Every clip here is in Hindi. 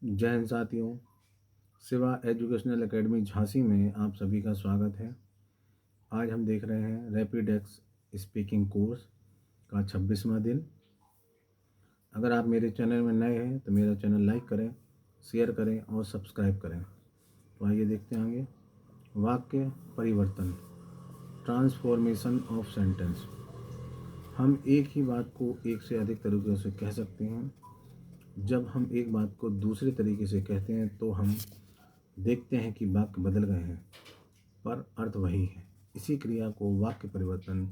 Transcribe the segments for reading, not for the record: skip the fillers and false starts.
जय हिंद साथियों। शिवा एजुकेशनल एकेडमी झांसी में आप सभी का स्वागत है। आज हम देख रहे हैं रैपिड एक्स स्पीकिंग कोर्स का 26वां दिन। अगर आप मेरे चैनल में नए हैं तो मेरा चैनल लाइक करें, शेयर करें और सब्सक्राइब करें। तो आइए देखते हैं आगे। वाक्य परिवर्तन, ट्रांसफॉर्मेशन ऑफ सेंटेंस। हम एक ही बात को एक से अधिक तरीक़ों से कह सकते हैं। जब हम एक बात को दूसरे तरीके से कहते हैं तो हम देखते हैं कि वाक्य बदल गए हैं पर अर्थ वही है। इसी क्रिया को वाक्य परिवर्तन,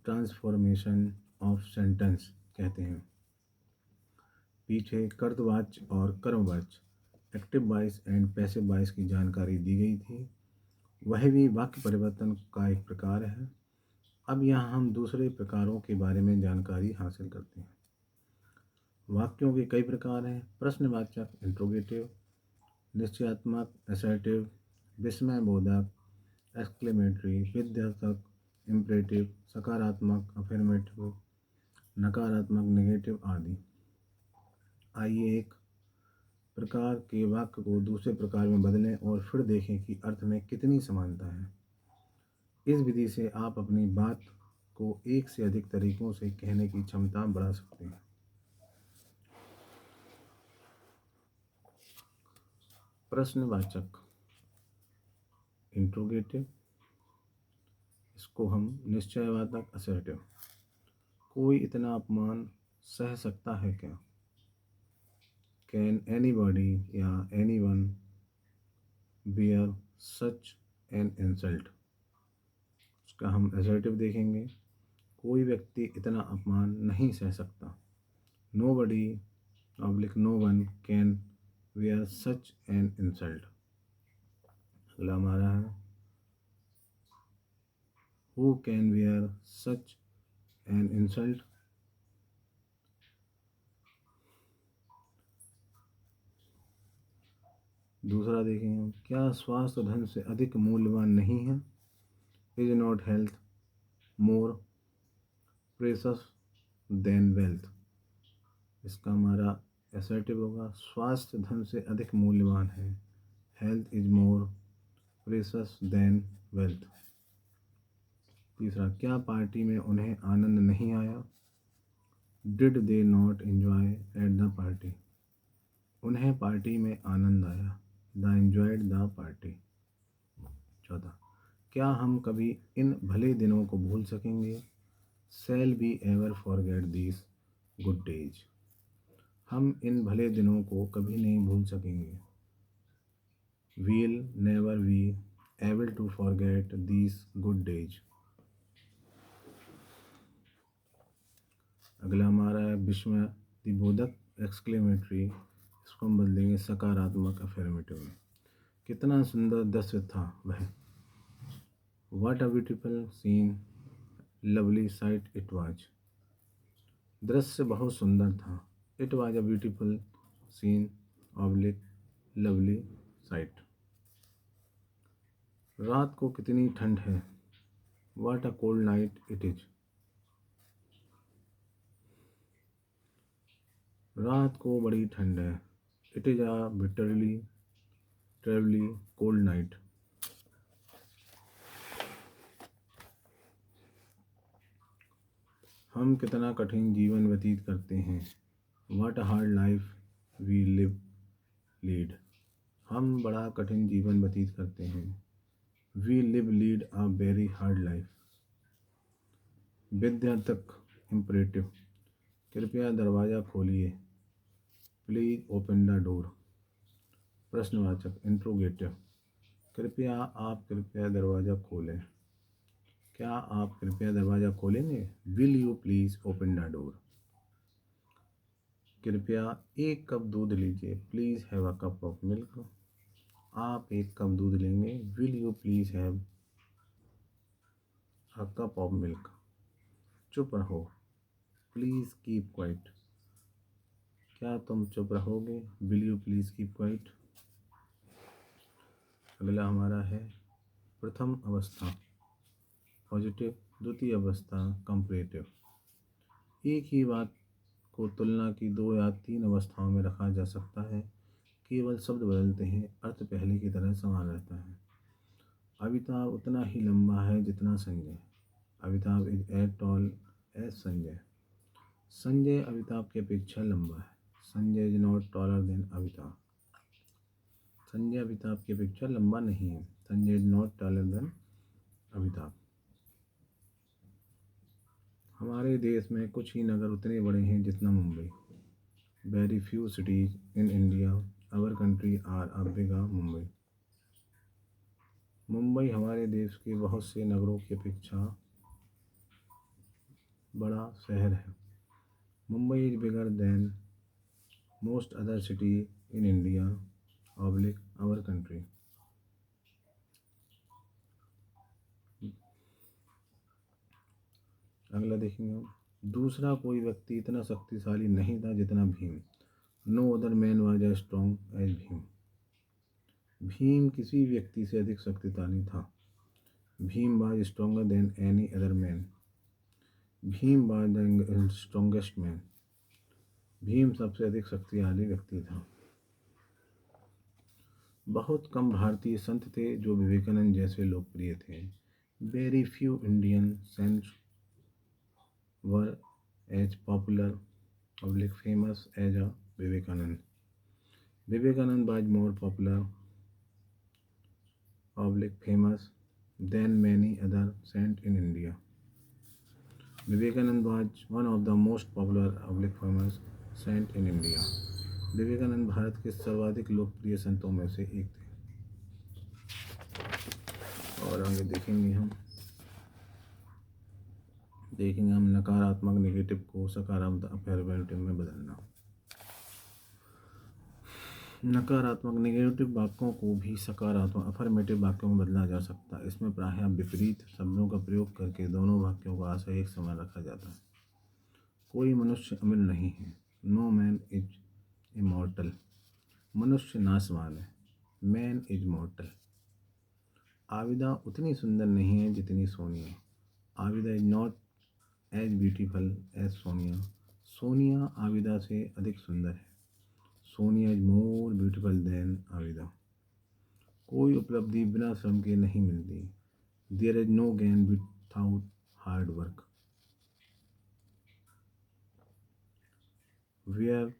ट्रांसफॉर्मेशन ऑफ सेंटेंस कहते हैं। पीछे कर्तवाच्य और कर्मवाच्य, active voice and passive voice की जानकारी दी गई थी। वह भी वाक्य परिवर्तन का एक प्रकार है। अब यहाँ हम दूसरे प्रकारों के बारे में जानकारी हासिल करते हैं। वाक्यों के कई प्रकार हैं। प्रश्नवाचक इंट्रोगेटिव, निश्चयात्मक असर्टिव, विस्मयबोधक एक्सक्लेमेटरी, विद्यार्थक इम्परेटिव, सकारात्मक अफर्मेटिव, नकारात्मक नेगेटिव आदि। आइए एक प्रकार के वाक्य को दूसरे प्रकार में बदलें और फिर देखें कि अर्थ में कितनी समानता है। इस विधि से आप अपनी बात को एक से अधिक तरीकों से कहने की क्षमता बढ़ा सकते हैं। प्रश्नवाचक इंट्रोगेटिव, इसको हम निश्चयवाचक असर्टिव। कोई इतना अपमान सह सकता है क्या? कैन एनीबॉडी या anyone bear such an insult. उसका हम असर्टिव देखेंगे। कोई व्यक्ति इतना अपमान नहीं सह सकता। Nobody oblique no one can bear such an insult. अगला हमारा है who can bear such an insult. दूसरा देखेंगे, क्या स्वास्थ्य धन से अधिक मूल्यवान नहीं है? Is not health more precious than wealth. इसका हमारा असर्टिव होगा, स्वास्थ्य धन से अधिक मूल्यवान है। Health is more precious than wealth. तीसरा, क्या पार्टी में उन्हें आनंद नहीं आया? Did they not enjoy at the party. उन्हें पार्टी में आनंद आया। They enjoyed the party. चौथा, क्या हम कभी इन भले दिनों को भूल सकेंगे? Shall we ever forget these good days. हम इन भले दिनों को कभी नहीं भूल सकेंगे। We'll never be able to forget these good days. अगला हमारा है विस्मयबोधक एक्सक्लेमेटरी। इसको हम बदलेंगे सकारात्मक अफर्मेटिव में। कितना सुंदर दृश्य था वह। What a beautiful scene, lovely sight it was. दृश्य बहुत सुंदर था। It was a beautiful scene oblique lovely sight. रात को कितनी ठंड है? What a cold night it is. रात को बड़ी ठंड है। It is a bitterly terribly cold night. हम कितना कठिन जीवन व्यतीत करते हैं। What a hard life we lead. हम बड़ा कठिन जीवन व्यतीत करते हैं। We lead a very hard life. विद्यार्थक इम्परेटिव, कृपया दरवाज़ा खोलिए। Please open the door. प्रश्नवाचक इंट्रोगेटिव, कृपया दरवाज़ा खोलें। क्या आप कृपया दरवाज़ा खोलेंगे? Will you please open the door. कृपया एक कप दूध लीजिए। Please have a cup of milk. आप एक कप दूध लेंगे। Will you please have a cup of milk. चुप रहो। Please keep quiet. क्या तुम चुप रहोगे? Will you please keep quiet. अगला हमारा है प्रथम अवस्था पॉजिटिव, द्वितीय अवस्था कंपैरेटिव। एक ही बात को तुलना की 2 या 3 अवस्थाओं में रखा जा सकता है। केवल शब्द बदलते हैं, अर्थ पहले की तरह समान रहता है। अमिताभ उतना ही लंबा है जितना Sanjay. Amitabh is as tall as Sanjay. Sanjay Amitabh की अपेक्षा लंबा है। Sanjay is not taller than Amitabh. Sanjay Amitabh की अपेक्षा लंबा नहीं है। Sanjay is not taller than Amitabh. हमारे देश में कुछ ही नगर उतने बड़े हैं जितना Mumbai. Very few cities in India our country are a bigger Mumbai. Mumbai हमारे देश के बहुत से नगरों की अपेक्षा बड़ा शहर है। Mumbai is bigger than most other city in India oblique our country. अगला देखेंगे हम। दूसरा कोई व्यक्ति इतना शक्तिशाली नहीं था जितना Bhim. No other man was as strong as Bhim. Bhim किसी व्यक्ति से अधिक शक्तिशाली था। Bhim was stronger than any other man. Bhim was the strongest man. Bhim सबसे अधिक शक्तिशाली व्यक्ति था। बहुत कम भारतीय संत थे जो विवेकानंद जैसे लोकप्रिय थे। Very few Indian saints were as popular public famous as a Vivekananda. Vivekananda was more popular public famous than many other saint in India. Vivekananda was one of the most popular public famous saint in India. Vivekananda Bharat के सर्वाधिक लोकप्रिय संतों में से एक थे। और आगे देखेंगे हम नकारात्मक नेगेटिव को सकारात्मक अफर्मेटिव में बदलना। नकारात्मक नेगेटिव वाक्यों को भी सकारात्मक अफर्मेटिव वाक्यों में बदला जा सकता है। इसमें प्रायः विपरीत शब्दों का प्रयोग करके दोनों वाक्यों का आशय एक समान रखा जाता है। कोई मनुष्य अमर नहीं है। No man is immortal. मनुष्य नाशवान है। Man is मॉर्टल। आबिदा उतनी सुंदर नहीं है जितनी Sonia. Abida is not as beautiful as Sonia. Sonia Abida से अधिक सुंदर है। Sonia is more beautiful than Abida. कोई उपलब्धि बिना श्रम के नहीं मिलती। There is no gain without hard work. Where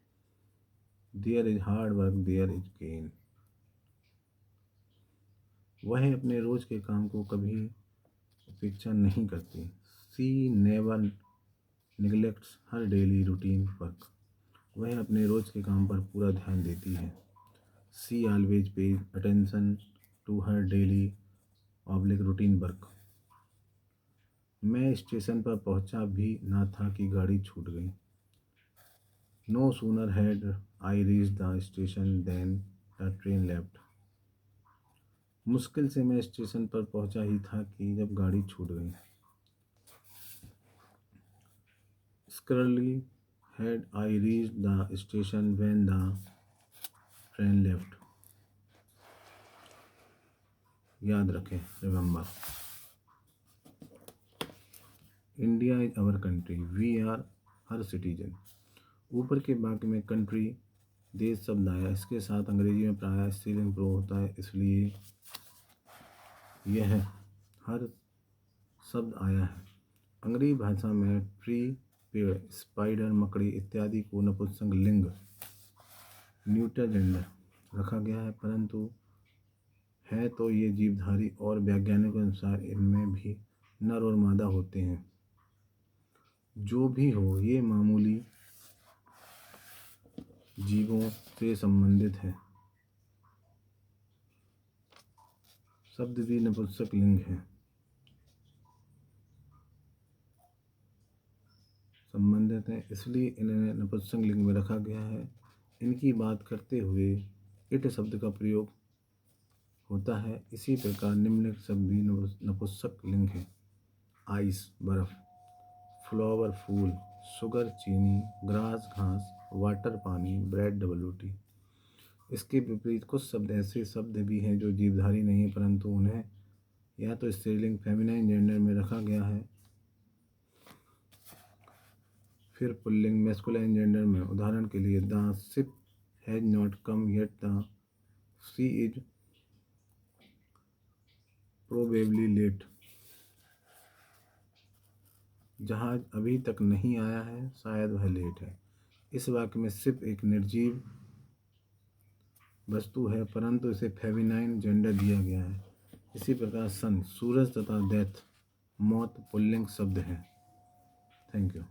there is hard work there is gain. वह अपने रोज के काम को कभी उपेक्षा नहीं करती। सी नेवर निगलेक्ट्स हर डेली रूटीन वर्क। वह अपने रोज के काम पर पूरा ध्यान देती है। She always pays attention to her daily public routine work. मैं स्टेशन पर पहुंचा भी ना था कि गाड़ी छूट गई। No sooner had I reach the station then the train left. मुश्किल से मैं स्टेशन पर पहुंचा ही था कि जब गाड़ी छूट गई। Scarcely had I reach the station when the train left. याद रखें, remember. India is our country. We are her citizen. ऊपर के वाक्य में कंट्री देश शब्द आया। इसके साथ अंग्रेजी में प्रायः स्त्रीलिंग प्रयोग होता है, इसलिए यह हर शब्द आया है। अंग्रेजी भाषा में ट्री, पेड़, स्पाइडर, मकड़ी इत्यादि को नपुंसक लिंग न्यूटर जेंडर रखा गया है, परंतु है तो ये जीवधारी और वैज्ञानिकों के अनुसार इनमें भी नर और मादा होते हैं। जो भी हो, ये मामूली जीवों से संबंधित है। शब्द भी नपुंसक लिंग है, संबंधित है, इसलिए इन्हें नपुंसक लिंग में रखा गया है। इनकी बात करते हुए इट शब्द का प्रयोग होता है। इसी प्रकार निम्नलिखित शब्द भी नपुंसक लिंग है। आइस बर्फ, फ्लावर फूल, शुगर चीनी, ग्रास घास, वाटर पानी, ब्रेड WT। इसके विपरीत कुछ शब्द ऐसे शब्द भी हैं जो जीवधारी नहीं है, परंतु उन्हें या तो स्त्रीलिंग फेमिनाइन जेंडर में रखा गया है, फिर पुल्लिंग मैस्कुलाइन जेंडर में। उदाहरण के लिए the ship has not come yet, the sea is probably late. जहाज अभी तक नहीं आया है, शायद वह लेट है। इस वाक्य में सिर्फ एक निर्जीव वस्तु है, परंतु इसे फेमिनाइन जेंडर दिया गया है। इसी प्रकार सन सूरज तथा डेथ मौत पुल्लिंग शब्द हैं। Thank you.